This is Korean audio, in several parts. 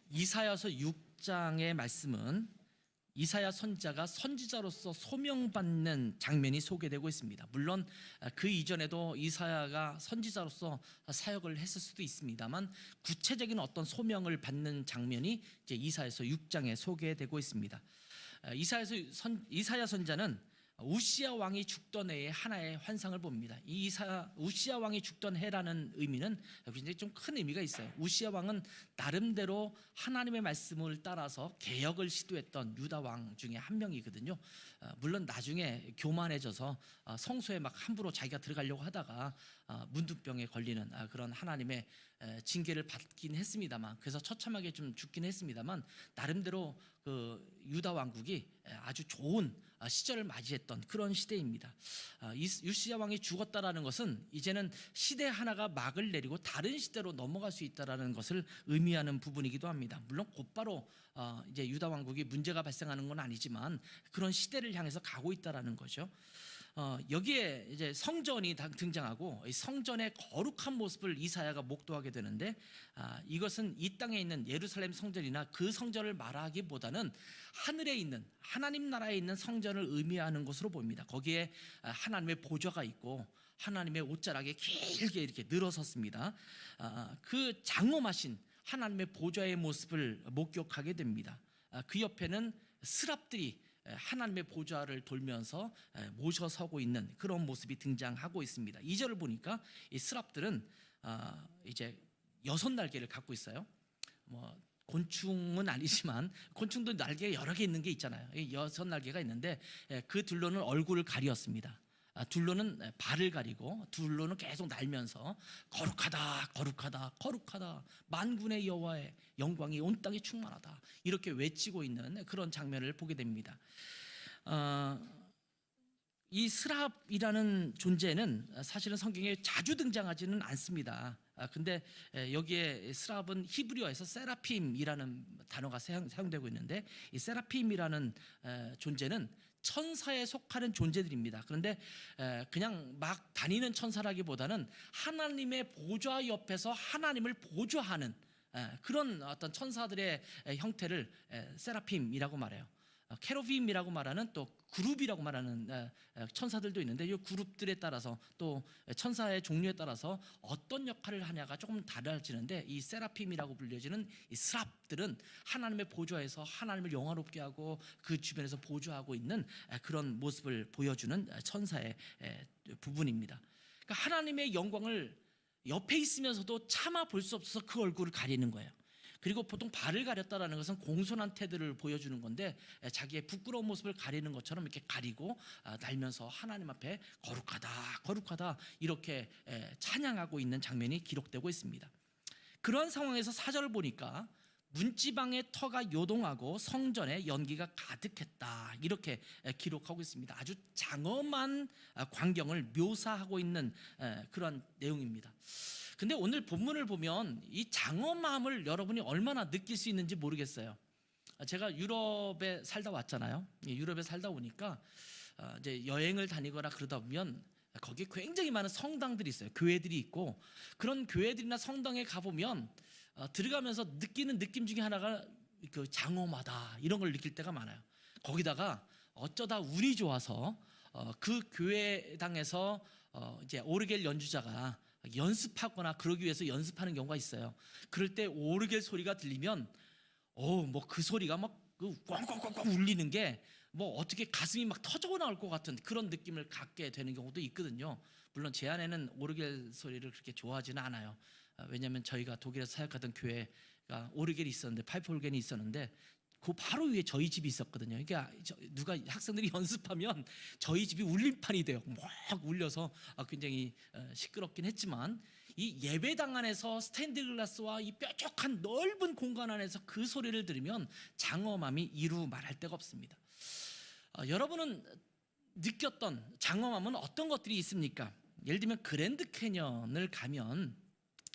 이사야서 6장의 말씀은 이사야 선지자가 선지자로서 소명받는 장면이 소개되고 있습니다. 물론 그 이전에도 이사야가 선지자로서 사역을 했을 수도 있습니다만 구체적인 어떤 소명을 받는 장면이 이제 이사야서 6장에 소개되고 있습니다. 이사야 선지자는 우시야 왕이 죽던 해의 하나의 환상을 봅니다. 이 우시야 왕이 죽던 해라는 의미는 굉장히 좀 큰 의미가 있어요. 우시야 왕은 나름대로 하나님의 말씀을 따라서 개혁을 시도했던 유다 왕 중에 한 명이거든요. 물론 나중에 교만해져서 성소에 막 함부로 자기가 들어가려고 하다가 문둥병에 걸리는 그런 하나님의 징계를 받긴 했습니다만, 그래서 처참하게 좀 죽긴 했습니다만, 나름대로 그 유다 왕국이 아주 좋은 시절을 맞이했던 그런 시대입니다. 우시야 왕이 죽었다라는 것은 이제는 시대 하나가 막을 내리고 다른 시대로 넘어갈 수 있다라는 것을 의미하는 부분이기도 합니다. 물론 곧바로 이제 유다 왕국이 문제가 발생하는 건 아니지만 그런 시대를 향해서 가고 있다라는 거죠. 여기에 이제 성전이 등장하고 이 성전의 거룩한 모습을 이사야가 목도하게 되는데, 이것은 이 땅에 있는 예루살렘 성전이나 그 성전을 말하기보다는 하늘에 있는 하나님 나라에 있는 성전을 의미하는 것으로 보입니다. 거기에 하나님의 보좌가 있고 하나님의 옷자락에 길게 이렇게 늘어섰습니다. 그 장엄하신 하나님의 보좌의 모습을 목격하게 됩니다. 그 옆에는 스랍들이 하나님의 보좌를 돌면서 모셔서고 있는 그런 모습이 등장하고 있습니다. 2절을 보니까 이 스랍들은 이제 6날개를 갖고 있어요. 뭐 곤충은 아니지만 곤충도 날개가 여러 개 있는 게 있잖아요. 6날개가 있는데 그 둘로는 얼굴을 가리었습니다. 둘로는 발을 가리고 둘로는 계속 날면서 거룩하다 거룩하다 거룩하다 만군의 여호와의 영광이 온 땅에 충만하다 이렇게 외치고 있는 그런 장면을 보게 됩니다. 이 스랍이라는 존재는 사실은 성경에 자주 등장하지는 않습니다. 근데 여기에 스랍은 히브리어에서 세라핌이라는 단어가 사용되고 있는데, 이 세라핌이라는 존재는 천사에 속하는 존재들입니다. 그런데 그냥 막 다니는 천사라기보다는 하나님의 보좌 옆에서 하나님을 보좌하는 그런 어떤 천사들의 형태를 세라핌이라고 말해요. 케로빔이라고 말하는 또 그룹이라고 말하는 천사들도 있는데, 이 그룹들에 따라서 또 천사의 종류에 따라서 어떤 역할을 하냐가 조금 달라지는데, 이 세라핌이라고 불려지는 이 스랍들은 하나님의 보좌에서 하나님을 영화롭게 하고 그 주변에서 보좌하고 있는 그런 모습을 보여주는 천사의 부분입니다. 그러니까 하나님의 영광을 옆에 있으면서도 참아 볼 수 없어서 그 얼굴을 가리는 거예요. 그리고 보통 발을 가렸다라는 것은 공손한 태도를 보여주는 건데, 자기의 부끄러운 모습을 가리는 것처럼 이렇게 가리고 날면서 하나님 앞에 거룩하다 거룩하다 이렇게 찬양하고 있는 장면이 기록되고 있습니다. 그런 상황에서 4절을 보니까 문지방의 터가 요동하고 성전에 연기가 가득했다 이렇게 기록하고 있습니다. 아주 장엄한 광경을 묘사하고 있는 그런 내용입니다. 근데 오늘 본문을 보면 이 장엄함을 여러분이 얼마나 느낄 수 있는지 모르겠어요. 제가 유럽에 살다 왔잖아요. 유럽에 살다 오니까 이제 여행을 다니거나 그러다 보면 거기에 굉장히 많은 성당들이 있어요. 교회들이 있고, 그런 교회들이나 성당에 가보면 들어가면서 느끼는 느낌 중에 하나가 그 장엄하다 이런 걸 느낄 때가 많아요. 거기다가 어쩌다 운이 좋아서 그 교회당에서 이제 오르겔 연주자가 연습하거나 그러기 위해서 연습하는 경우가 있어요. 그럴 때 오르겔 소리가 들리면 뭐 그 소리가 막 꽝꽝꽝꽝 울리는 게 뭐 어떻게 가슴이 막 터져 나올 것 같은 그런 느낌을 갖게 되는 경우도 있거든요. 물론 제 아내는 오르겔 소리를 그렇게 좋아하지는 않아요. 왜냐하면 저희가 독일에서 사역하던 교회가 오르겔이 있었는데, 파이프 오르겐이 있었는데 그 바로 위에 저희 집이 있었거든요. 그러니까 누가 학생들이 연습하면 저희 집이 울림판이 돼요. 막 울려서 굉장히 시끄럽긴 했지만, 이 예배당 안에서 스테인드 글라스와 이 뾰족한 넓은 공간 안에서 그 소리를 들으면 장엄함이 이루 말할 데가 없습니다. 여러분은 느꼈던 장엄함은 어떤 것들이 있습니까? 예를 들면 그랜드 캐년을 가면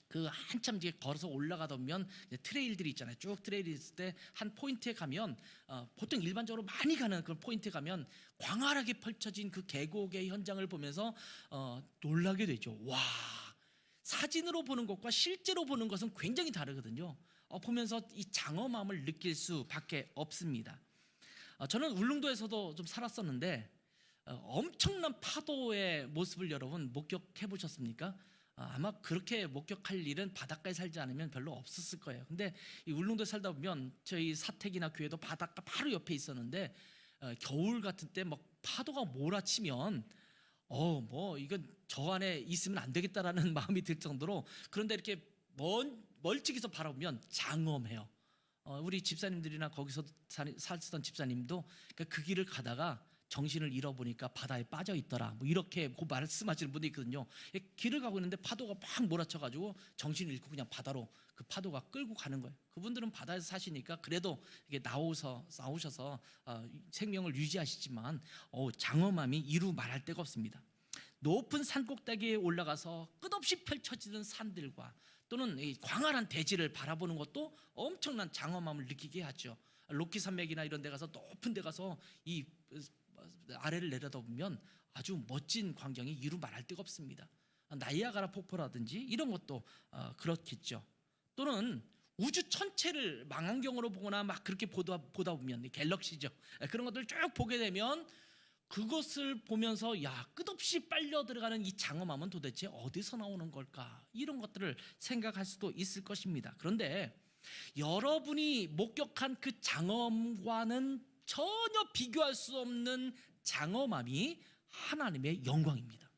그 한참 뒤에 걸어서 올라가다 보면 트레일들이 있잖아요. 쭉 트레일이 있을 때 한 포인트에 가면 보통 일반적으로 많이 가는 그런 포인트에 가면 광활하게 펼쳐진 그 계곡의 현장을 보면서 놀라게 되죠. 와, 사진으로 보는 것과 실제로 보는 것은 굉장히 다르거든요. 보면서 이 장엄함을 느낄 수밖에 없습니다. 저는 울릉도에서도 좀 살았었는데 엄청난 파도의 모습을 여러분 목격해 보셨습니까? 아마 그렇게 목격할 일은 바닷가에 살지 않으면 별로 없었을 거예요. 근데 이 울릉도에 살다 보면 저희 사택이나 교회도 바닷가 바로 옆에 있었는데 겨울 같은 때 막 파도가 몰아치면 뭐 이건 저 안에 있으면 안 되겠다라는 마음이 들 정도로, 그런데 이렇게 멀찍이서 바라보면 장엄해요. 우리 집사님들이나 거기서 살던 집사님도 그 길을 가다가 정신을 잃어보니까 바다에 빠져 있더라, 뭐 이렇게 말씀하시는 분이 있거든요. 길을 가고 있는데 파도가 막 몰아쳐가지고 정신을 잃고 그냥 바다로 그 파도가 끌고 가는 거예요. 그분들은 바다에서 사시니까 그래도 이게 나오셔서 생명을 유지하시지만 장엄함이 이루 말할 데가 없습니다. 높은 산 꼭대기에 올라가서 끝없이 펼쳐지는 산들과 또는 이 광활한 대지를 바라보는 것도 엄청난 장엄함을 느끼게 하죠. 로키 산맥이나 이런 데 가서 높은 데 가서 이 아래를 내려다보면 아주 멋진 광경이 이루 말할 데가 없습니다. 나이아가라 폭포라든지 이런 것도 그렇겠죠. 또는 우주 전체를 망원경으로 보거나 막 그렇게 보다 보면 갤럭시죠. 그런 것들을 쭉 보게 되면 그것을 보면서 끝없이 빨려 들어가는 이 장엄함은 도대체 어디서 나오는 걸까? 이런 것들을 생각할 수도 있을 것입니다. 그런데 여러분이 목격한 그 장엄과는 전혀 비교할 수 없는 장엄함이 하나님의 영광입니다.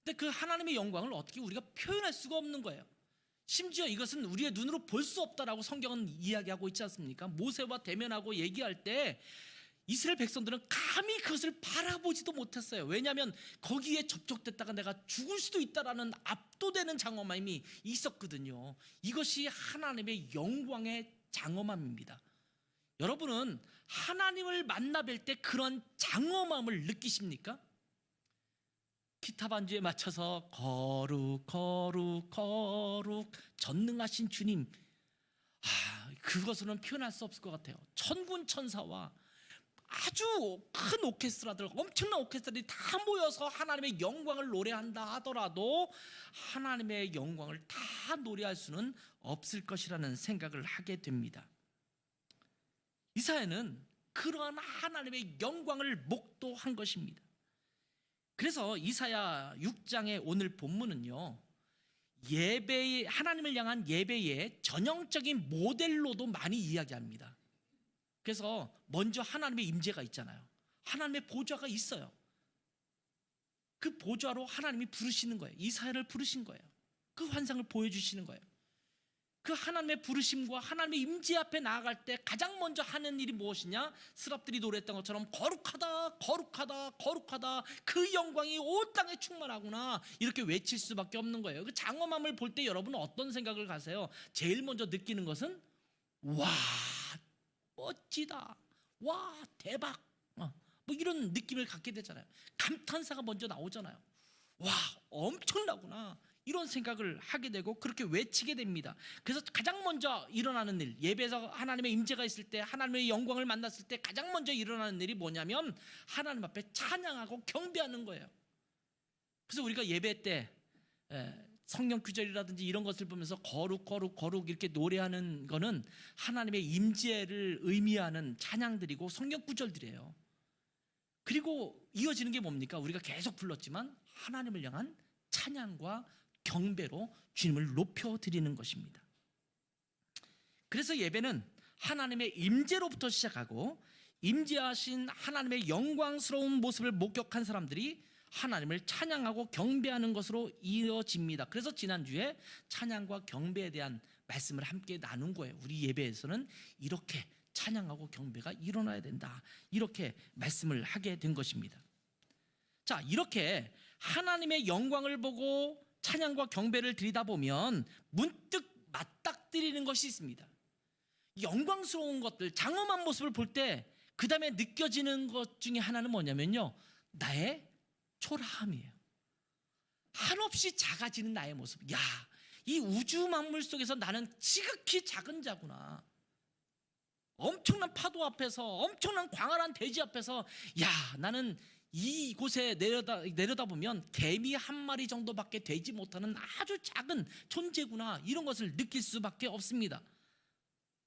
근데 그 하나님의 영광을 어떻게 우리가 표현할 수가 없는 거예요. 심지어 이것은 우리의 눈으로 볼 수 없다라고 성경은 이야기하고 있지 않습니까? 모세와 대면하고 얘기할 때 이스라엘 백성들은 감히 그것을 바라보지도 못했어요. 왜냐하면 거기에 접촉됐다가 내가 죽을 수도 있다라는 압도되는 장엄함이 있었거든요. 이것이 하나님의 영광의 장엄함입니다. 여러분은 하나님을 만나 뵐 때 그런 장엄함을 느끼십니까? 기타 반주에 맞춰서 거룩 거룩 거룩 전능하신 주님, 그것으로는 표현할 수 없을 것 같아요. 천군 천사와 아주 큰 오케스트라들, 엄청난 오케스트라들이 다 모여서 하나님의 영광을 노래한다 하더라도 하나님의 영광을 다 노래할 수는 없을 것이라는 생각을 하게 됩니다. 이사야는 그러한 하나님의 영광을 목도한 것입니다. 그래서 이사야 6장의 오늘 본문은요, 하나님을 향한 예배의 전형적인 모델로도 많이 이야기합니다. 그래서 먼저 하나님의 임재가 있잖아요. 하나님의 보좌가 있어요. 그 보좌로 하나님이 부르시는 거예요. 이사야를 부르신 거예요. 그 환상을 보여주시는 거예요. 그 하나님의 부르심과 하나님의 임재 앞에 나아갈 때 가장 먼저 하는 일이 무엇이냐? 스랍들이 노래했던 것처럼 거룩하다 거룩하다 거룩하다, 그 영광이 온 땅에 충만하구나, 이렇게 외칠 수밖에 없는 거예요. 그 장엄함을 볼 때 여러분은 어떤 생각을 가세요? 제일 먼저 느끼는 것은 와 멋지다, 와 대박, 뭐 이런 느낌을 갖게 되잖아요. 감탄사가 먼저 나오잖아요. 와 엄청나구나, 이런 생각을 하게 되고 그렇게 외치게 됩니다. 그래서 가장 먼저 일어나는 일, 예배에서 하나님의 임재가 있을 때, 하나님의 영광을 만났을 때 가장 먼저 일어나는 일이 뭐냐면 하나님 앞에 찬양하고 경배하는 거예요. 그래서 우리가 예배 때 성령 구절이라든지 이런 것을 보면서 거룩 거룩 거룩 이렇게 노래하는 거는 하나님의 임재를 의미하는 찬양들이고 성령 구절들이에요. 그리고 이어지는 게 뭡니까? 우리가 계속 불렀지만 하나님을 향한 찬양과 경배로 주님을 높여드리는 것입니다. 그래서 예배는 하나님의 임재로부터 시작하고, 임재하신 하나님의 영광스러운 모습을 목격한 사람들이 하나님을 찬양하고 경배하는 것으로 이어집니다. 그래서 지난주에 찬양과 경배에 대한 말씀을 함께 나눈 거예요. 우리 예배에서는 이렇게 찬양하고 경배가 일어나야 된다, 이렇게 말씀을 하게 된 것입니다. 자, 이렇게 하나님의 영광을 보고 찬양과 경배를 드리다 보면 문득 맞닥뜨리는 것이 있습니다. 영광스러운 것들, 장엄한 모습을 볼 때 그 다음에 느껴지는 것 중에 하나는 뭐냐면요, 나의 초라함이에요. 한없이 작아지는 나의 모습. 이 우주 만물 속에서 나는 지극히 작은 자구나. 엄청난 파도 앞에서, 엄청난 광활한 대지 앞에서 나는 이곳에 내려다보면 개미 한 마리 정도밖에 되지 못하는 아주 작은 존재구나, 이런 것을 느낄 수밖에 없습니다.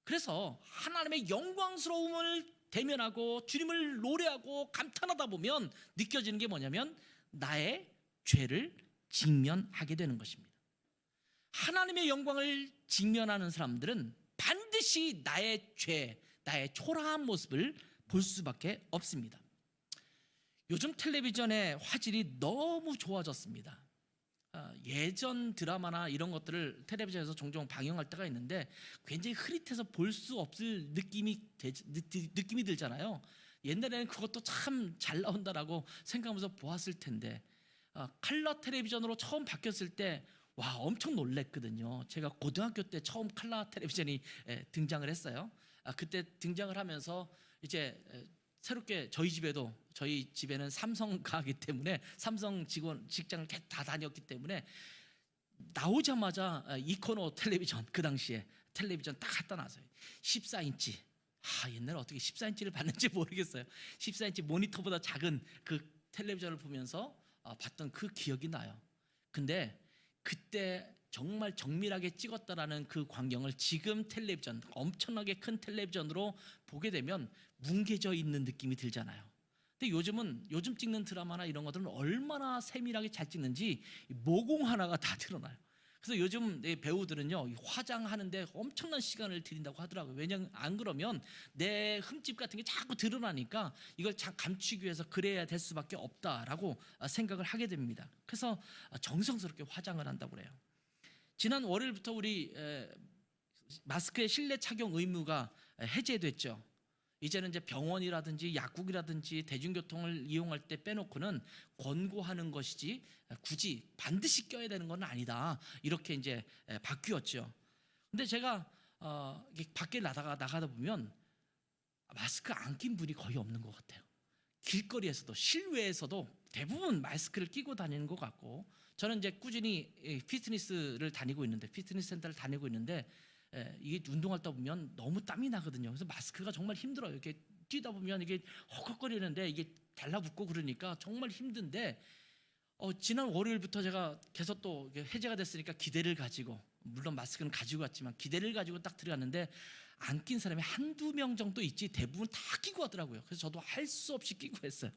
그래서 하나님의 영광스러움을 대면하고 주님을 노래하고 감탄하다 보면 느껴지는 게 뭐냐면 나의 죄를 직면하게 되는 것입니다. 하나님의 영광을 직면하는 사람들은 반드시 나의 죄, 나의 초라한 모습을 볼 수밖에 없습니다. 요즘 텔레비전의 화질이 너무 좋아졌습니다. 예전 드라마나 이런 것들을 텔레비전에서 종종 방영할 때가 있는데 굉장히 흐릿해서 볼 수 없을 느낌이 들잖아요. 옛날에는 그것도 참 잘 나온다라고 생각하면서 보았을 텐데 컬러 텔레비전으로 처음 바뀌었을 때 와, 엄청 놀랬거든요. 제가 고등학교 때 처음 컬러 텔레비전이 등장을 했어요. 그때 등장을 하면서 이제 새롭게 저희 집에는 삼성가기 때문에 삼성 직장을 다 다녔기 때문에 나오자마자 이코노 텔레비전, 그 당시에 텔레비전 딱 갖다 놨어요. 14인치. 옛날에 어떻게 14인치를 봤는지 모르겠어요. 14인치 모니터보다 작은 그 텔레비전을 보면서 봤던 그 기억이 나요. 근데 그때 정말 정밀하게 찍었다라는 그 광경을 지금 텔레비전, 엄청나게 큰 텔레비전으로 보게 되면 뭉개져 있는 느낌이 들잖아요. 근데 요즘 찍는 드라마나 이런 것들은 얼마나 세밀하게 잘 찍는지 모공 하나가 다 드러나요. 그래서 요즘 배우들은요, 화장하는데 엄청난 시간을 들인다고 하더라고요. 왜냐하면 안 그러면 내 흠집 같은 게 자꾸 드러나니까 이걸 감추기 위해서 그래야 될 수밖에 없다라고 생각을 하게 됩니다. 그래서 정성스럽게 화장을 한다고 그래요. 지난 월요일부터 우리 마스크의 실내 착용 의무가 해제됐죠. 이제는 이제 병원이라든지 약국이라든지 대중교통을 이용할 때 빼놓고는 권고하는 것이지 굳이 반드시 껴야 되는 건 아니다, 이렇게 이제 바뀌었죠. 근데 제가 밖에 나가다 보면 마스크 안 낀 분이 거의 없는 것 같아요. 길거리에서도 실외에서도 대부분 마스크를 끼고 다니는 것 같고, 저는 이제 꾸준히 피트니스 센터를 다니고 있는데 이게 운동하다 보면 너무 땀이 나거든요. 그래서 마스크가 정말 힘들어요. 이렇게 뛰다 보면 이게 헉헉거리는데 이게 달라붙고 그러니까 정말 힘든데 지난 월요일부터 제가 계속 또 해제가 됐으니까 기대를 가지고, 물론 마스크는 가지고 갔지만 기대를 가지고 딱 들어갔는데 안 낀 사람이 한두 명 정도 있지 대부분 다 끼고 하더라고요. 그래서 저도 할 수 없이 끼고 했어요.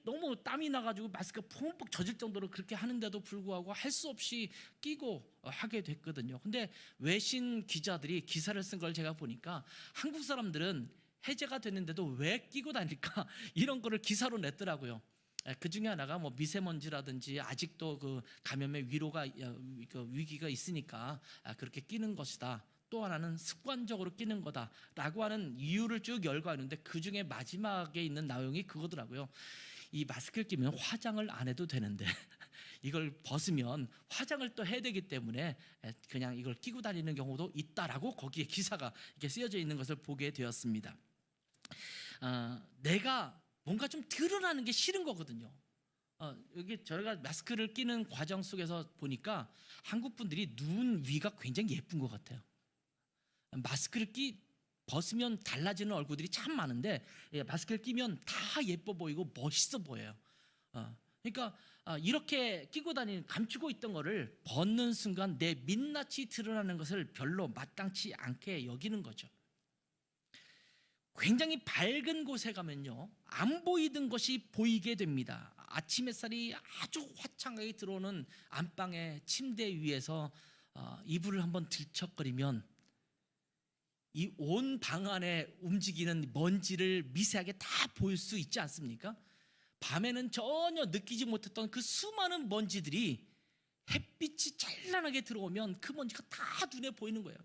너무 땀이 나가지고 마스크가 펑펑 젖을 정도로 그렇게 하는데도 불구하고 할 수 없이 끼고 하게 됐거든요. 근데 외신 기자들이 기사를 쓴 걸 제가 보니까 한국 사람들은 해제가 됐는데도 왜 끼고 다닐까 이런 거를 기사로 냈더라고요. 그 중에 하나가 뭐 미세먼지라든지 아직도 그 감염의 위기가 있으니까 그렇게 끼는 것이다. 또 하나는 습관적으로 끼는 거다라고 하는 이유를 쭉 열거하는데 그 중에 마지막에 있는 내용이 그거더라고요. 이 마스크를 끼면 화장을 안 해도 되는데 이걸 벗으면 화장을 또 해야 되기 때문에 그냥 이걸 끼고 다니는 경우도 있다라고 거기에 기사가 이렇게 쓰여져 있는 것을 보게 되었습니다. 내가 뭔가 좀 드러나는 게 싫은 거거든요. 여기 저희가 마스크를 끼는 과정 속에서 보니까 한국 분들이 눈 위가 굉장히 예쁜 것 같아요. 마스크를 벗으면 달라지는 얼굴들이 참 많은데 마스크를 끼면 다 예뻐 보이고 멋있어 보여요. 그러니까 이렇게 끼고 감추고 있던 거를 벗는 순간 내 민낯이 드러나는 것을 별로 마땅치 않게 여기는 거죠. 굉장히 밝은 곳에 가면요, 안 보이던 것이 보이게 됩니다. 아침 햇살이 아주 화창하게 들어오는 안방의 침대 위에서 이불을 한번 들척거리면 이 온 방 안에 움직이는 먼지를 미세하게 다 보일 수 있지 않습니까? 밤에는 전혀 느끼지 못했던 그 수많은 먼지들이 햇빛이 찬란하게 들어오면 그 먼지가 다 눈에 보이는 거예요.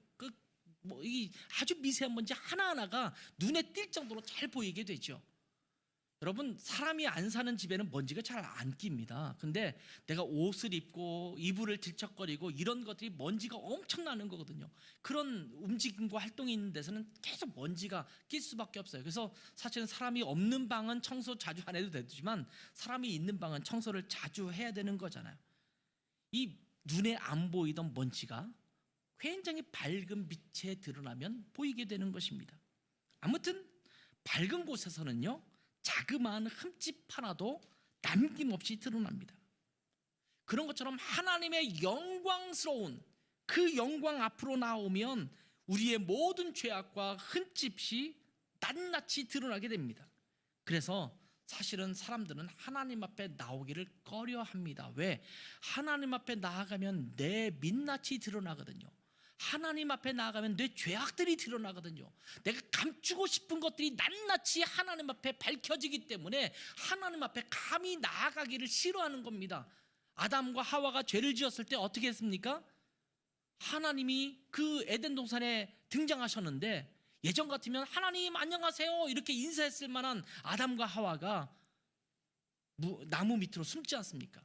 이 아주 미세한 먼지 하나하나가 눈에 띌 정도로 잘 보이게 되죠. 여러분, 사람이 안 사는 집에는 먼지가 잘 안 낍니다. 근데 내가 옷을 입고 이불을 들척거리고 이런 것들이 먼지가 엄청 나는 거거든요. 그런 움직임과 활동이 있는 데서는 계속 먼지가 낄 수밖에 없어요. 그래서 사실은 사람이 없는 방은 청소 자주 안 해도 되지만 사람이 있는 방은 청소를 자주 해야 되는 거잖아요. 이 눈에 안 보이던 먼지가 굉장히 밝은 빛에 드러나면 보이게 되는 것입니다. 아무튼 밝은 곳에서는요, 자그마한 흠집 하나도 남김없이 드러납니다. 그런 것처럼 하나님의 영광스러운 그 영광 앞으로 나오면 우리의 모든 죄악과 흠집이 낱낱이 드러나게 됩니다. 그래서 사실은 사람들은 하나님 앞에 나오기를 꺼려합니다. 왜? 하나님 앞에 나아가면 내 민낯이 드러나거든요. 하나님 앞에 나아가면 내 죄악들이 드러나거든요. 내가 감추고 싶은 것들이 낱낱이 하나님 앞에 밝혀지기 때문에 하나님 앞에 감히 나아가기를 싫어하는 겁니다. 아담과 하와가 죄를 지었을 때 어떻게 했습니까? 하나님이 그 에덴 동산에 등장하셨는데 예전 같으면 하나님 안녕하세요 이렇게 인사했을 만한 아담과 하와가 나무 밑으로 숨지 않습니까?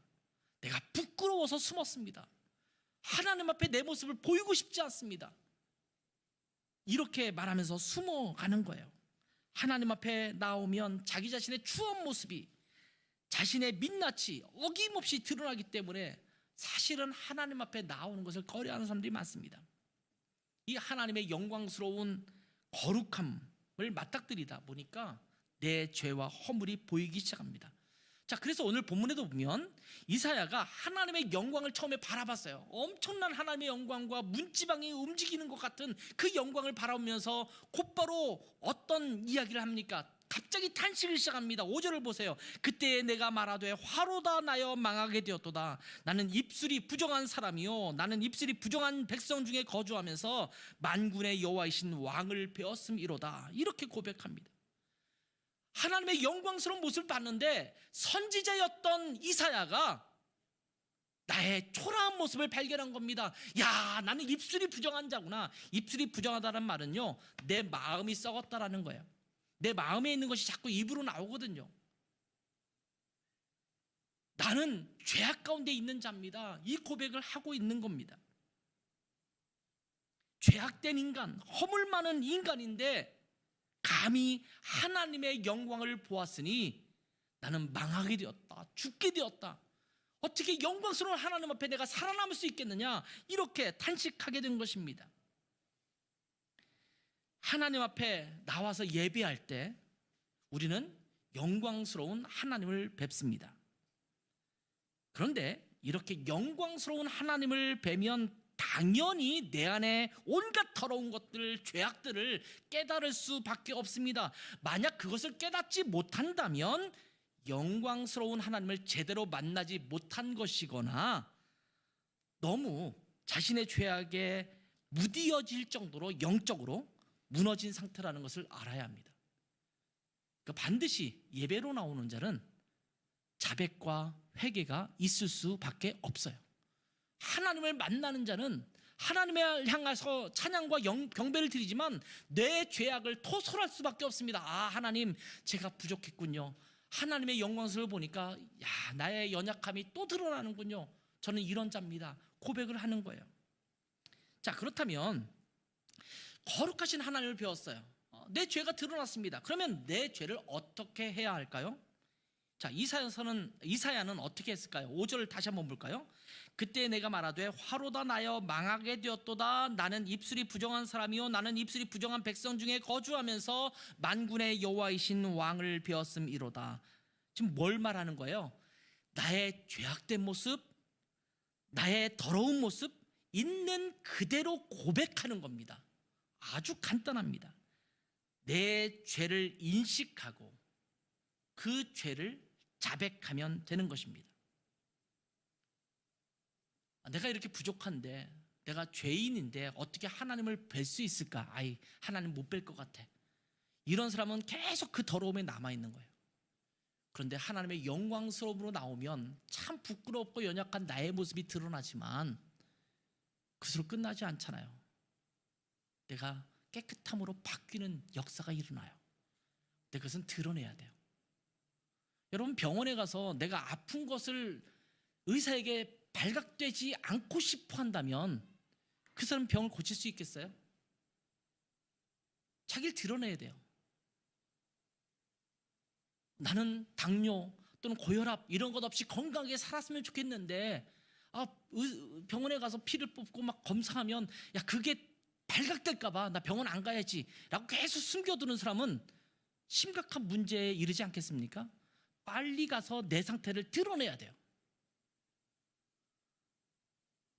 내가 부끄러워서 숨었습니다. 하나님 앞에 내 모습을 보이고 싶지 않습니다. 이렇게 말하면서 숨어가는 거예요. 하나님 앞에 나오면 자기 자신의 추한 모습이 자신의 민낯이 어김없이 드러나기 때문에 사실은 하나님 앞에 나오는 것을 꺼려하는 사람들이 많습니다. 이 하나님의 영광스러운 거룩함을 맞닥뜨리다 보니까 내 죄와 허물이 보이기 시작합니다. 자, 그래서 오늘 본문에도 보면 이사야가 하나님의 영광을 처음에 바라봤어요. 엄청난 하나님의 영광과 문지방이 움직이는 것 같은 그 영광을 바라보면서 곧바로 어떤 이야기를 합니까? 갑자기 탄식을 시작합니다. 5절을 보세요. 그때에 내가 말하되 화로다 나여 망하게 되었도다. 나는 입술이 부정한 사람이요 나는 입술이 부정한 백성 중에 거주하면서 만군의 여호와이신 왕을 배웠음이로다. 이렇게 고백합니다. 하나님의 영광스러운 모습을 봤는데 선지자였던 이사야가 나의 초라한 모습을 발견한 겁니다. 야, 나는 입술이 부정한 자구나. 입술이 부정하다는 말은요, 내 마음이 썩었다라는 거예요. 내 마음에 있는 것이 자꾸 입으로 나오거든요. 나는 죄악 가운데 있는 자입니다. 이 고백을 하고 있는 겁니다. 죄악된 인간, 허물 많은 인간인데 감히 하나님의 영광을 보았으니 나는 망하게 되었다. 죽게 되었다. 어떻게 영광스러운 하나님 앞에 내가 살아남을 수 있겠느냐? 이렇게 탄식하게 된 것입니다. 하나님 앞에 나와서 예배할 때 우리는 영광스러운 하나님을 뵙습니다. 그런데 이렇게 영광스러운 하나님을 뵈면 당연히 내 안에 온갖 더러운 것들, 죄악들을 깨달을 수밖에 없습니다. 만약 그것을 깨닫지 못한다면 영광스러운 하나님을 제대로 만나지 못한 것이거나 너무 자신의 죄악에 무디어질 정도로 영적으로 무너진 상태라는 것을 알아야 합니다. 그러니까 반드시 예배로 나오는 자는 자백과 회개가 있을 수밖에 없어요. 하나님을 만나는 자는 하나님을 향해서 찬양과 경배를 드리지만 내 죄악을 토설할 수밖에 없습니다. 아, 하나님 제가 부족했군요. 하나님의 영광스러움을 보니까 야, 나의 연약함이 또 드러나는군요. 저는 이런 자입니다. 고백을 하는 거예요. 자, 그렇다면 거룩하신 하나님을 배웠어요. 내 죄가 드러났습니다. 그러면 내 죄를 어떻게 해야 할까요? 자, 이사야는 어떻게 했을까요? 5절을 다시 한번 볼까요? 그때 내가 말하되 화로다 나여 망하게 되었도다. 나는 입술이 부정한 사람이요 나는 입술이 부정한 백성 중에 거주하면서 만군의 여호와이신 왕을 배웠음이로다. 지금 뭘 말하는 거예요? 나의 죄악된 모습, 나의 더러운 모습 있는 그대로 고백하는 겁니다. 아주 간단합니다. 내 죄를 인식하고 그 죄를 자백하면 되는 것입니다. 내가 이렇게 부족한데, 내가 죄인인데 어떻게 하나님을 뵐 수 있을까? 아이, 하나님 못 뵐 것 같아. 이런 사람은 계속 그 더러움에 남아있는 거예요. 그런데 하나님의 영광스러움으로 나오면 참 부끄럽고 연약한 나의 모습이 드러나지만 그것으로 끝나지 않잖아요. 내가 깨끗함으로 바뀌는 역사가 일어나요. 근데 그것은 드러내야 돼요. 여러분, 병원에 가서 내가 아픈 것을 의사에게 발각되지 않고 싶어 한다면 그 사람 병을 고칠 수 있겠어요? 자기를 드러내야 돼요. 나는 당뇨 또는 고혈압 이런 것 없이 건강하게 살았으면 좋겠는데 병원에 가서 피를 뽑고 막 검사하면 야, 그게 발각될까 봐 나 병원 안 가야지 라고 계속 숨겨두는 사람은 심각한 문제에 이르지 않겠습니까? 빨리 가서 내 상태를 드러내야 돼요.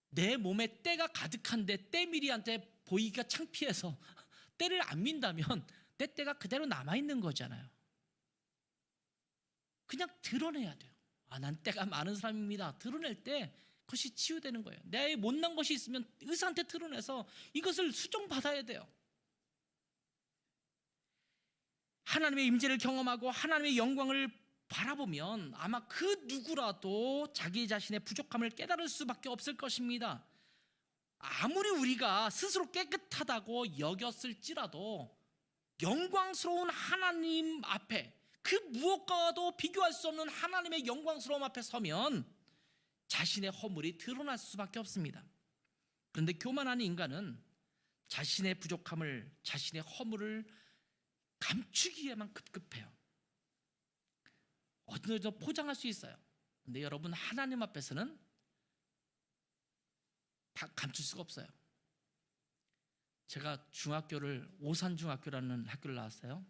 내 몸에 때가 가득한데 때밀이한테 보이기가 창피해서 때를 안 민다면 내 때가 그대로 남아있는 거잖아요. 그냥 드러내야 돼요. 난 때가 많은 사람입니다. 드러낼 때 그것이 치유되는 거예요. 내 못난 것이 있으면 의사한테 드러내서 이것을 수정받아야 돼요. 하나님의 임재를 경험하고 하나님의 영광을 바라보면 아마 그 누구라도 자기 자신의 부족함을 깨달을 수밖에 없을 것입니다. 아무리 우리가 스스로 깨끗하다고 여겼을지라도 영광스러운 하나님 앞에, 그 무엇과도 비교할 수 없는 하나님의 영광스러움 앞에 서면 자신의 허물이 드러날 수밖에 없습니다. 그런데 교만한 인간은 자신의 부족함을, 자신의 허물을 감추기에만 급급해요. 어디서 포장할 수 있어요. 근데 여러분, 하나님 앞에서는 다 감출 수가 없어요. 제가 중학교를 오산중학교라는 학교를 나왔어요.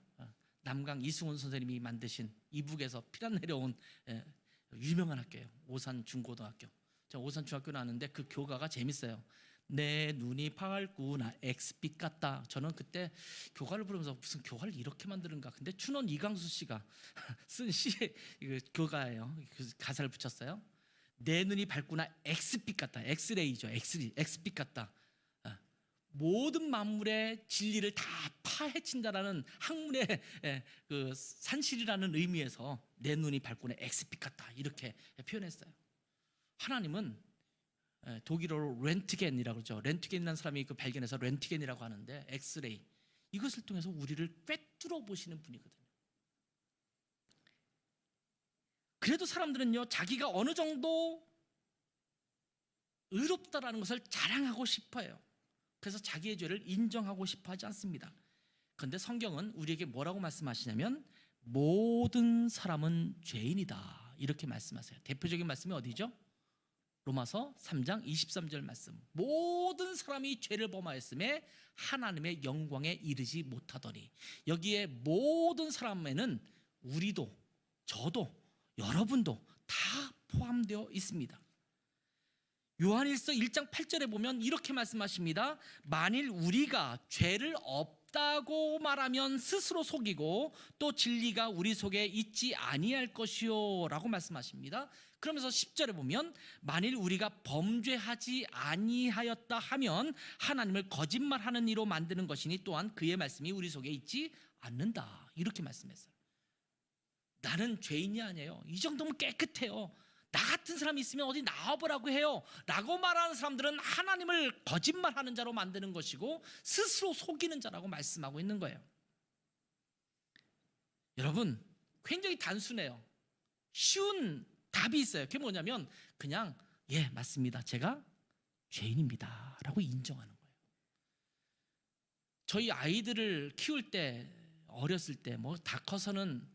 남강 이승훈 선생님이 만드신 이북에서 피난 내려온 유명한 학교예요. 오산중고등학교. 제가 오산중학교 나왔는데 그 교가가 재밌어요. 내 눈이 밝구나 엑스빛 같다. 저는 그때 교가를 부르면서 무슨 교가를 이렇게 만드는가. 근데 춘원 이강수 씨가 쓴 시의 교가예요. 그 가사를 붙였어요. 내 눈이 밝구나 엑스빛 같다. 엑스레이죠. 엑스빛 같다. 모든 만물의 진리를 다 파헤친다라는 학문의 그 산실이라는 의미에서 내 눈이 밝구나 엑스빛 같다 이렇게 표현했어요. 하나님은 독일어로 렌트겐이라고 그러죠. 렌트겐이라는 사람이 그 발견해서 렌트겐이라고 하는데 엑스레이, 이것을 통해서 우리를 꿰뚫어 보시는 분이거든요. 그래도 사람들은요, 자기가 어느 정도 의롭다라는 것을 자랑하고 싶어요. 그래서 자기의 죄를 인정하고 싶어 하지 않습니다. 그런데 성경은 우리에게 뭐라고 말씀하시냐면 모든 사람은 죄인이다 이렇게 말씀하세요. 대표적인 말씀이 어디죠? 로마서 3장 23절 말씀. 모든 사람이 죄를 범하였음에 하나님의 영광에 이르지 못하더니. 여기에 모든 사람에는 우리도, 저도, 여러분도 다 포함되어 있습니다. 요한일서 1장 8절에 보면 이렇게 말씀하십니다. 만일 우리가 죄를 없다고 말하면 스스로 속이고 또 진리가 우리 속에 있지 아니할 것이요 라고 말씀하십니다. 그러면서 10절에 보면 만일 우리가 범죄하지 아니하였다 하면 하나님을 거짓말하는 이로 만드는 것이니 또한 그의 말씀이 우리 속에 있지 않는다 이렇게 말씀했어요. 나는 죄인이 아니에요. 이 정도면 깨끗해요. 나 같은 사람이 있으면 어디 나와보라고 해요 라고 말하는 사람들은 하나님을 거짓말하는 자로 만드는 것이고 스스로 속이는 자라고 말씀하고 있는 거예요. 여러분, 굉장히 단순해요. 쉬운 답이 있어요. 그게 뭐냐면 그냥 맞습니다. 제가 죄인입니다 라고 인정하는 거예요. 저희 아이들을 키울 때, 어렸을 때 뭐 다 커서는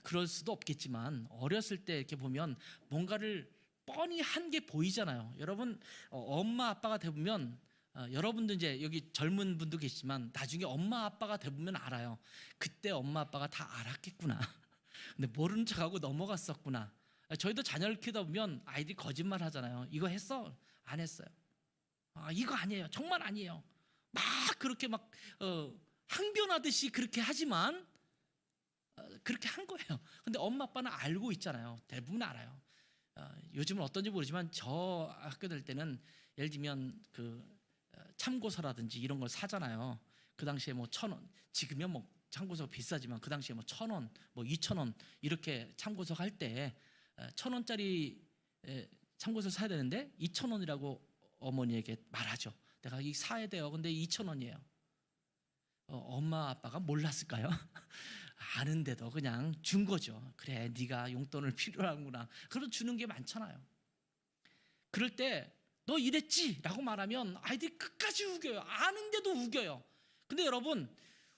그럴 수도 없겠지만 어렸을 때 이렇게 보면 뭔가를 뻔히 한 게 보이잖아요. 여러분, 엄마 아빠가 되보면 여러분도 이제 여기 젊은 분도 계시지만 나중에 엄마 아빠가 되보면 알아요. 그때 엄마 아빠가 다 알았겠구나. 근데 모르는 척하고 넘어갔었구나. 저희도 자녀를 키우다 보면 아이들이 거짓말 하잖아요. 이거 했어? 안 했어요. 이거 아니에요. 정말 아니에요. 막 그렇게 막 항변하듯이 그렇게 하지만 그렇게 한 거예요. 근데 엄마 아빠는 알고 있잖아요. 대부분 알아요. 요즘은 어떤지 모르지만 저 학교 될 때는 예를 들면 그 참고서라든지 이런 걸 사잖아요. 그 당시에 뭐 1,000원, 지금은 뭐 참고서가 비싸지만 그 당시에 뭐 1,000원, 뭐 2,000원 이렇게 참고서 할 때 1,000원짜리 참고서 사야 되는데 2,000원이라고 어머니에게 말하죠. 내가 이 사야 돼요. 근데 2,000원이에요. 엄마 아빠가 몰랐을까요? 아는데도 그냥 준 거죠. 그래, 네가 용돈을 필요로 하는구나. 그럼 주는 게 많잖아요. 그럴 때 너 이랬지? 라고 말하면 아이들이 끝까지 우겨요. 아는데도 우겨요. 근데 여러분,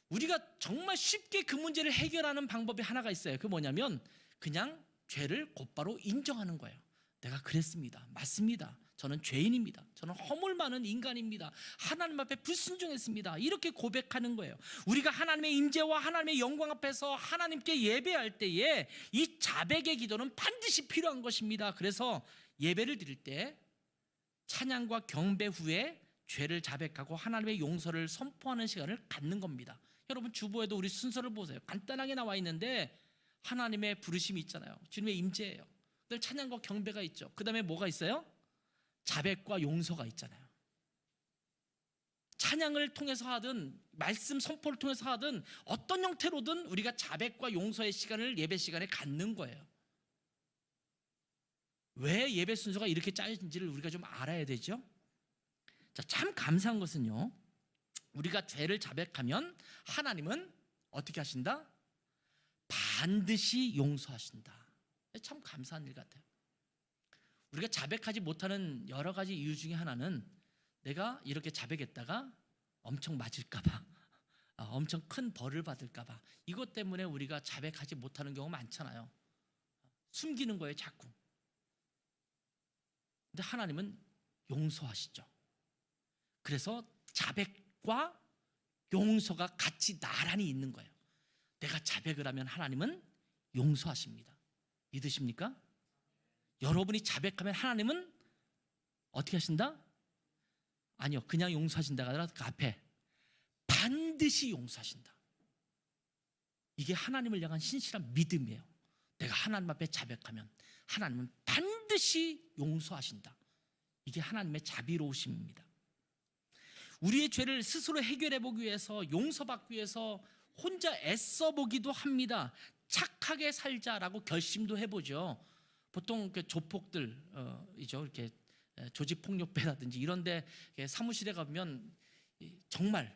우리가 정말 쉽게 그 문제를 해결하는 방법이 하나가 있어요. 그게 뭐냐면 그냥 죄를 곧바로 인정하는 거예요. 내가 그랬습니다. 맞습니다. 저는 죄인입니다. 저는 허물 많은 인간입니다. 하나님 앞에 불순종했습니다. 이렇게 고백하는 거예요. 우리가 하나님의 임재와 하나님의 영광 앞에서 하나님께 예배할 때에 이 자백의 기도는 반드시 필요한 것입니다. 그래서 예배를 드릴 때 찬양과 경배 후에 죄를 자백하고 하나님의 용서를 선포하는 시간을 갖는 겁니다. 여러분 주보에도 우리 순서를 보세요. 간단하게 나와 있는데 하나님의 부르심이 있잖아요. 주님의 임재예요. 늘 찬양과 경배가 있죠. 그 다음에 뭐가 있어요? 자백과 용서가 있잖아요. 찬양을 통해서 하든 말씀 선포를 통해서 하든 어떤 형태로든 우리가 자백과 용서의 시간을 예배 시간에 갖는 거예요. 왜 예배 순서가 이렇게 짜여진지를 우리가 좀 알아야 되죠. 자, 참 감사한 것은요, 우리가 죄를 자백하면 하나님은 어떻게 하신다? 반드시 용서하신다. 참 감사한 일 같아요. 우리가 자백하지 못하는 여러 가지 이유 중에 하나는 내가 이렇게 자백했다가 엄청 맞을까봐, 엄청 큰 벌을 받을까봐, 이것 때문에 우리가 자백하지 못하는 경우가 많잖아요. 숨기는 거예요, 자꾸. 근데 하나님은 용서하시죠. 그래서 자백과 용서가 같이 나란히 있는 거예요. 내가 자백을 하면 하나님은 용서하십니다. 믿으십니까? 여러분이 자백하면 하나님은 어떻게 하신다? 아니요, 그냥 용서하신다가 아니라 그 앞에 반드시 용서하신다. 이게 하나님을 향한 신실한 믿음이에요. 내가 하나님 앞에 자백하면 하나님은 반드시 용서하신다. 이게 하나님의 자비로우심입니다. 우리의 죄를 스스로 해결해 보기 위해서, 용서받기 위해서 혼자 애써 보기도 합니다. 착하게 살자라고 결심도 해보죠. 보통 그 조폭들이죠. 이렇게 조직폭력배라든지 이런데 사무실에 가면 정말,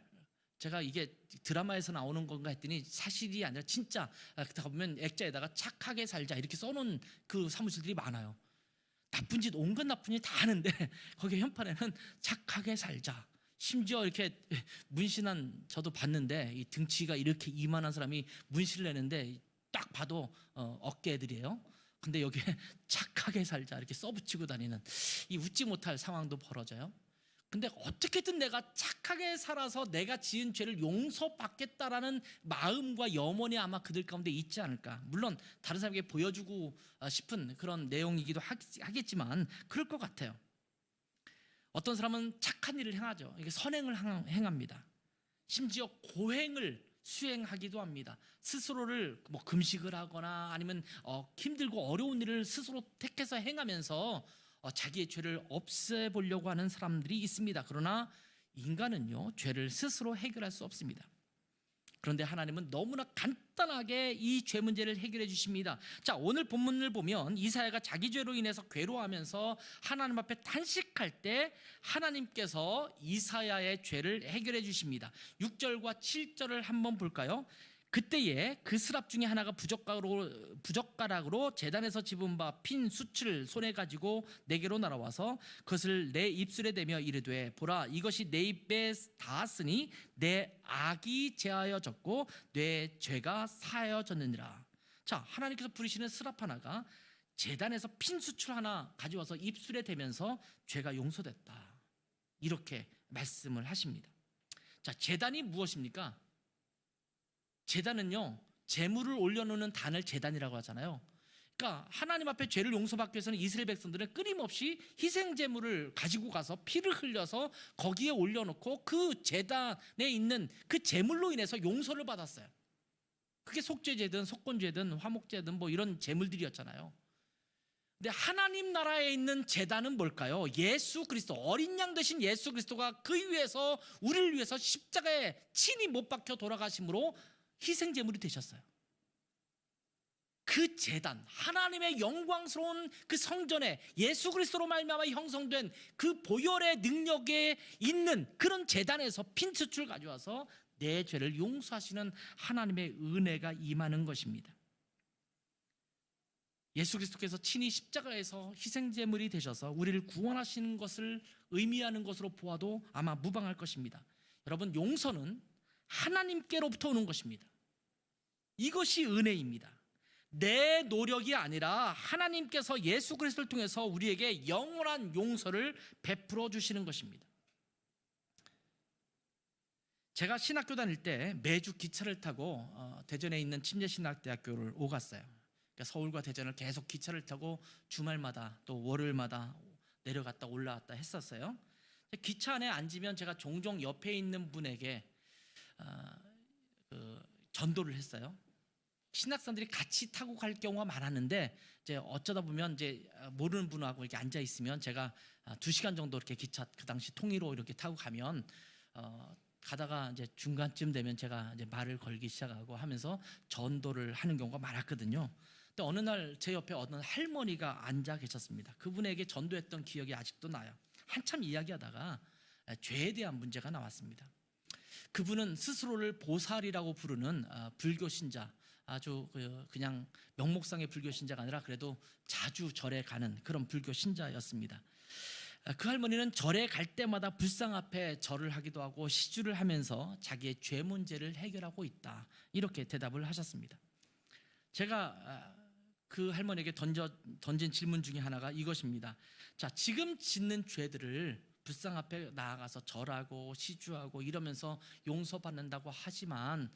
제가 이게 드라마에서 나오는 건가 했더니 사실이 아니라 진짜 그러다 보면 액자에다가 착하게 살자 이렇게 써놓은 그 사무실들이 많아요. 나쁜 짓, 온갖 나쁜 짓 다 하는데 거기 현판에는 착하게 살자. 심지어 이렇게 문신한, 저도 봤는데 이 등치가 이렇게 이만한 사람이 문신을 내는데 딱 봐도 어깨들이에요. 근데 여기에 착하게 살자 이렇게 써붙이고 다니는, 이 웃지 못할 상황도 벌어져요. 근데 어떻게든 내가 착하게 살아서 내가 지은 죄를 용서받겠다라는 마음과 염원이 아마 그들 가운데 있지 않을까. 물론 다른 사람에게 보여주고 싶은 그런 내용이기도 하겠지만 그럴 것 같아요. 어떤 사람은 착한 일을 행하죠. 이게 선행을 행합니다. 심지어 고행을 수행하기도 합니다. 스스로를 뭐 금식을 하거나 아니면 힘들고 어려운 일을 스스로 택해서 행하면서 자기의 죄를 없애보려고 하는 사람들이 있습니다. 그러나 인간은요, 죄를 스스로 해결할 수 없습니다. 그런데 하나님은 너무나 간단하게 이 죄 문제를 해결해 주십니다. 자, 오늘 본문을 보면 이사야가 자기 죄로 인해서 괴로워하면서 하나님 앞에 탄식할 때 하나님께서 이사야의 죄를 해결해 주십니다. 6절과 7절을 한번 볼까요? 그때에 그 스랍 중에 하나가 부젓가락으로 제단에서 집은 바 핀 숯을 손에 가지고 내게로 날아와서 그것을 내 입술에 대며 이르되, 보라, 이것이 내 입에 닿았으니 내 악이 제하여졌고 내 죄가 사하여졌느니라. 자, 하나님께서 부르시는 스랍 하나가 제단에서 핀 숯을 하나 가져와서 입술에 대면서 죄가 용서됐다, 이렇게 말씀을 하십니다. 자, 제단이 무엇입니까? 제단은요, 제물을 올려놓는 단을 제단이라고 하잖아요. 그러니까 하나님 앞에 죄를 용서받기 위해서는 이스라엘 백성들은 끊임없이 희생 제물을 가지고 가서 피를 흘려서 거기에 올려놓고 그 제단에 있는 그 제물로 인해서 용서를 받았어요. 그게 속죄제든 속건제든 화목제든 뭐 이런 제물들이었잖아요. 근데 하나님 나라에 있는 제단은 뭘까요? 예수 그리스도, 어린 양 되신 예수 그리스도가 그 위해서, 우리를 위해서 십자가에 친히 못 박혀 돌아가심으로 희생 제물이 되셨어요. 그 제단, 하나님의 영광스러운 그 성전에 예수 그리스도로 말미암아 형성된 그 보혈의 능력에 있는 그런 제단에서 핀수출 가져와서 내 죄를 용서하시는 하나님의 은혜가 임하는 것입니다. 예수 그리스도께서 친히 십자가에서 희생 제물이 되셔서 우리를 구원하시는 것을 의미하는 것으로 보아도 아마 무방할 것입니다. 여러분, 용서는 하나님께로부터 오는 것입니다. 이것이 은혜입니다. 내 노력이 아니라 하나님께서 예수 그리스도를 통해서 우리에게 영원한 용서를 베풀어 주시는 것입니다. 제가 신학교 다닐 때 매주 기차를 타고 대전에 있는 침례신학대학교를 오갔어요. 그러니까 서울과 대전을 계속 기차를 타고 주말마다 또 월요일마다 내려갔다 올라왔다 했었어요. 기차 안에 앉으면 제가 종종 옆에 있는 분에게 전도를 했어요. 신학생들이 같이 타고 갈 경우가 많았는데 이제 어쩌다 보면 이제 모르는 분하고 이렇게 앉아 있으면 제가 2시간 정도 이렇게 기차 그 당시 통일호 이렇게 타고 가면 가다가 이제 중간쯤 되면 제가 이제 말을 걸기 시작하고 하면서 전도를 하는 경우가 많았거든요. 근데 어느 날 제 옆에 어느 할머니가 앉아 계셨습니다. 그분에게 전도했던 기억이 아직도 나요. 한참 이야기하다가 죄에 대한 문제가 나왔습니다. 그분은 스스로를 보살이라고 부르는 불교 신자, 아주 그냥 명목상의 불교 신자가 아니라 그래도 자주 절에 가는 그런 불교 신자였습니다. 그 할머니는 절에 갈 때마다 불상 앞에 절을 하기도 하고 시주를 하면서 자기의 죄 문제를 해결하고 있다, 이렇게 대답을 하셨습니다. 제가 그 할머니에게 던진 질문 중에 하나가 이것입니다. 자, 지금 짓는 죄들을 불상 앞에 나아가서 절하고 시주하고 이러면서 용서받는다고 하지만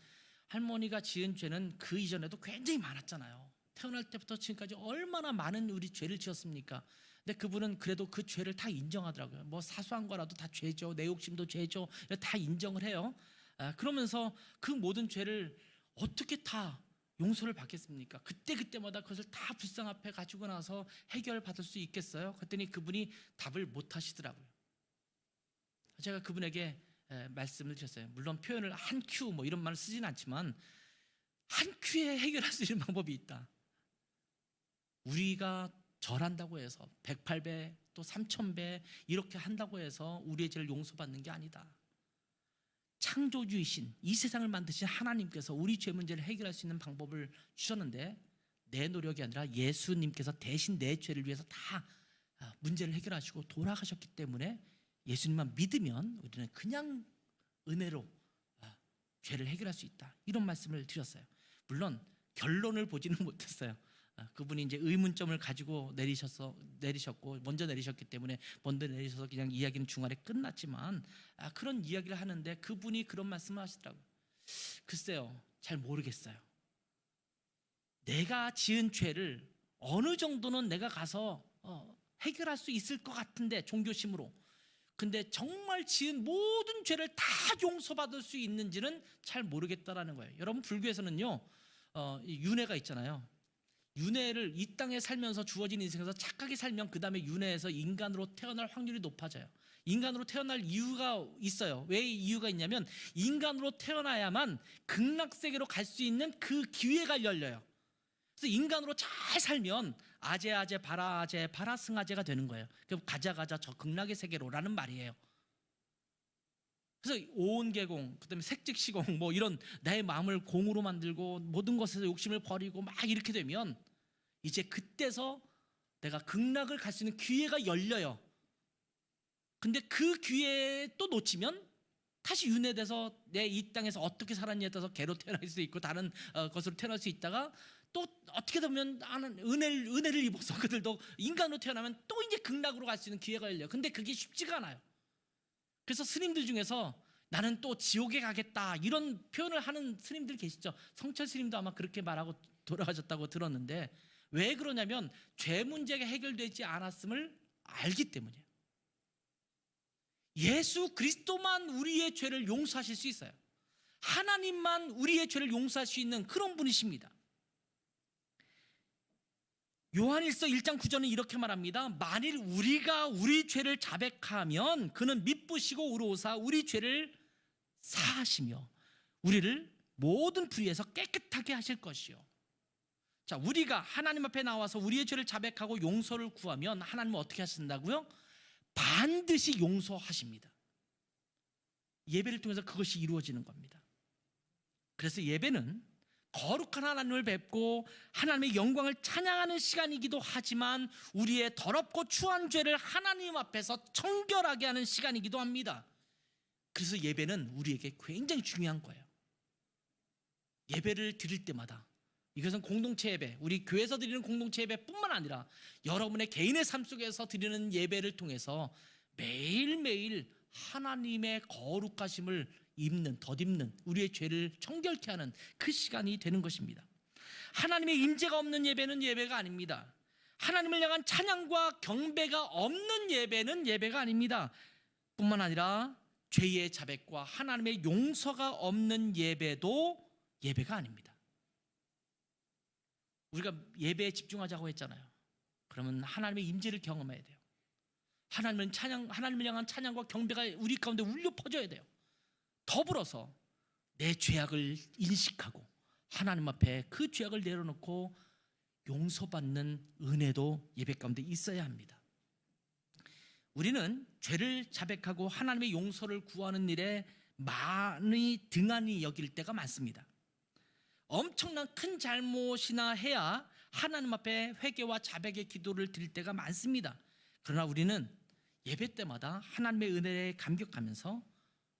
할머니가 지은 죄는 그 이전에도 굉장히 많았잖아요. 태어날 때부터 지금까지 얼마나 많은 우리 죄를 지었습니까? 근데 그분은 그래도 그 죄를 다 인정하더라고요. 뭐 사소한 거라도 다 죄죠. 내 욕심도 죄죠. 다 인정을 해요. 그러면서 그 모든 죄를 어떻게 다 용서를 받겠습니까? 그때마다 그것을 다 불상 앞에 가지고 나서 해결받을 수 있겠어요? 그랬더니 그분이 답을 못 하시더라고요. 제가 그분에게 말씀을 드렸어요. 물론 표현을 한 큐 뭐 이런 말을 쓰진 않지만 한 큐에 해결할 수 있는 방법이 있다. 우리가 절한다고 해서 108배 또 3000배 이렇게 한다고 해서 우리의 죄를 용서받는 게 아니다. 창조주이신 이 세상을 만드신 하나님께서 우리 죄 문제를 해결할 수 있는 방법을 주셨는데 내 노력이 아니라 예수님께서 대신 내 죄를 위해서 다 문제를 해결하시고 돌아가셨기 때문에 예수님만 믿으면 우리는 그냥 은혜로 죄를 해결할 수 있다, 이런 말씀을 드렸어요. 물론 결론을 보지는 못했어요. 그분이 이제 의문점을 가지고 내리셨고 먼저 내리셨기 때문에 먼저 내리셔서 그냥 이야기는 중간에 끝났지만 그런 이야기를 하는데 그분이 그런 말씀을 하시더라고요. 글쎄요, 잘 모르겠어요. 내가 지은 죄를 어느 정도는 내가 가서 해결할 수 있을 것 같은데, 종교심으로. 근데 정말 지은 모든 죄를 다 용서받을 수 있는지는 잘 모르겠다라는 거예요. 여러분, 불교에서는요 윤회가 있잖아요. 윤회를 이 땅에 살면서 주어진 인생에서 착하게 살면 그 다음에 윤회에서 인간으로 태어날 확률이 높아져요. 인간으로 태어날 이유가 있어요. 왜 이유가 있냐면 인간으로 태어나야만 극락세계로 갈 수 있는 그 기회가 열려요. 그래서 인간으로 잘 살면 아제 바라 승아제가 되는 거예요. 그럼 가자 저 극락의 세계로라는 말이에요. 그래서 오온계공, 그다음에 색즉시공 뭐 이런 나의 마음을 공으로 만들고 모든 것에서 욕심을 버리고 막 이렇게 되면 이제 그때서 내가 극락을 갈 수 있는 기회가 열려요. 근데 그 기회 또 놓치면 다시 윤회돼서 내 이 땅에서 어떻게 살았냐에 따라서 개로 태어날 수 있고 다른 것으로 태어날 수 있다가 또 어떻게 보면 나는 은혜를 입어서 그들도 인간으로 태어나면 또 이제 극락으로 갈 수 있는 기회가 열려요. 근데 그게 쉽지가 않아요. 그래서 스님들 중에서 나는 또 지옥에 가겠다 이런 표현을 하는 스님들 계시죠. 성철 스님도 아마 그렇게 말하고 돌아가셨다고 들었는데 왜 그러냐면 죄 문제가 해결되지 않았음을 알기 때문이에요. 예수 그리스도만 우리의 죄를 용서하실 수 있어요. 하나님만 우리의 죄를 용서할 수 있는 그런 분이십니다. 요한일서 1장 9절은 이렇게 말합니다. 만일 우리가 우리 죄를 자백하면 그는 미쁘시고 의로우사 우리 죄를 사하시며 우리를 모든 불의에서 깨끗하게 하실 것이요. 자, 우리가 하나님 앞에 나와서 우리의 죄를 자백하고 용서를 구하면 하나님은 어떻게 하신다고요? 반드시 용서하십니다. 예배를 통해서 그것이 이루어지는 겁니다. 그래서 예배는 거룩한 하나님을 뵙고 하나님의 영광을 찬양하는 시간이기도 하지만 우리의 더럽고 추한 죄를 하나님 앞에서 청결하게 하는 시간이기도 합니다. 그래서 예배는 우리에게 굉장히 중요한 거예요. 예배를 드릴 때마다 이것은 공동체 예배, 우리 교회에서 드리는 공동체 예배뿐만 아니라 여러분의 개인의 삶 속에서 드리는 예배를 통해서 매일매일 하나님의 거룩하심을 덧입는 우리의 죄를 청결케 하는 그 시간이 되는 것입니다. 하나님의 임재가 없는 예배는 예배가 아닙니다. 하나님을 향한 찬양과 경배가 없는 예배는 예배가 아닙니다. 뿐만 아니라 죄의 자백과 하나님의 용서가 없는 예배도 예배가 아닙니다. 우리가 예배에 집중하자고 했잖아요. 그러면 하나님의 임재를 경험해야 돼요. 하나님을 향한 찬양과 경배가 우리 가운데 울려 퍼져야 돼요. 더불어서 내 죄악을 인식하고 하나님 앞에 그 죄악을 내려놓고 용서받는 은혜도 예배 가운데 있어야 합니다. 우리는 죄를 자백하고 하나님의 용서를 구하는 일에 많이 등한히 여길 때가 많습니다. 엄청난 큰 잘못이나 해야 하나님 앞에 회개와 자백의 기도를 드릴 때가 많습니다. 그러나 우리는 예배 때마다 하나님의 은혜에 감격하면서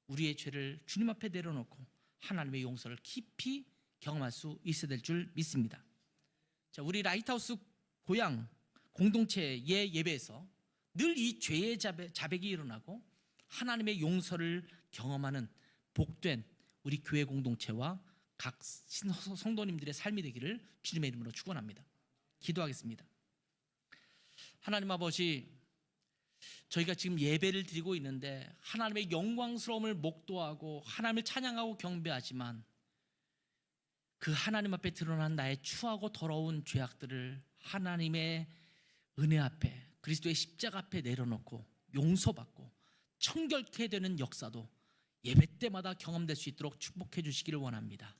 우리의 죄를 주님 앞에 내려놓고 하나님의 용서를 깊이 경험할 수 있어야 될 줄 믿습니다. 자, 우리 라이트하우스 고향 공동체의 예배에서 늘 이 죄의 자백이 일어나고 하나님의 용서를 경험하는 복된 우리 교회 공동체와 각 성도님들의 삶이 되기를 주님의 이름으로 축원합니다. 기도하겠습니다. 하나님 아버지, 저희가 지금 예배를 드리고 있는데 하나님의 영광스러움을 목도하고 하나님을 찬양하고 경배하지만 그 하나님 앞에 드러난 나의 추하고 더러운 죄악들을 하나님의 은혜 앞에, 그리스도의 십자가 앞에 내려놓고 용서받고 청결케 되는 역사도 예배 때마다 경험될 수 있도록 축복해 주시기를 원합니다.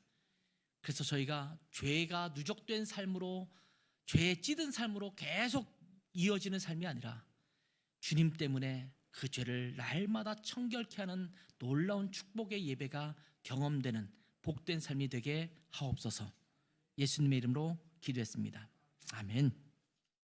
그래서 저희가 죄가 누적된 삶으로, 죄에 찌든 삶으로 계속 이어지는 삶이 아니라 주님 때문에 그 죄를 날마다 청결케 하는 놀라운 축복의 예배가 경험되는 복된 삶이 되게 하옵소서. 예수님의 이름으로 기도했습니다. 아멘.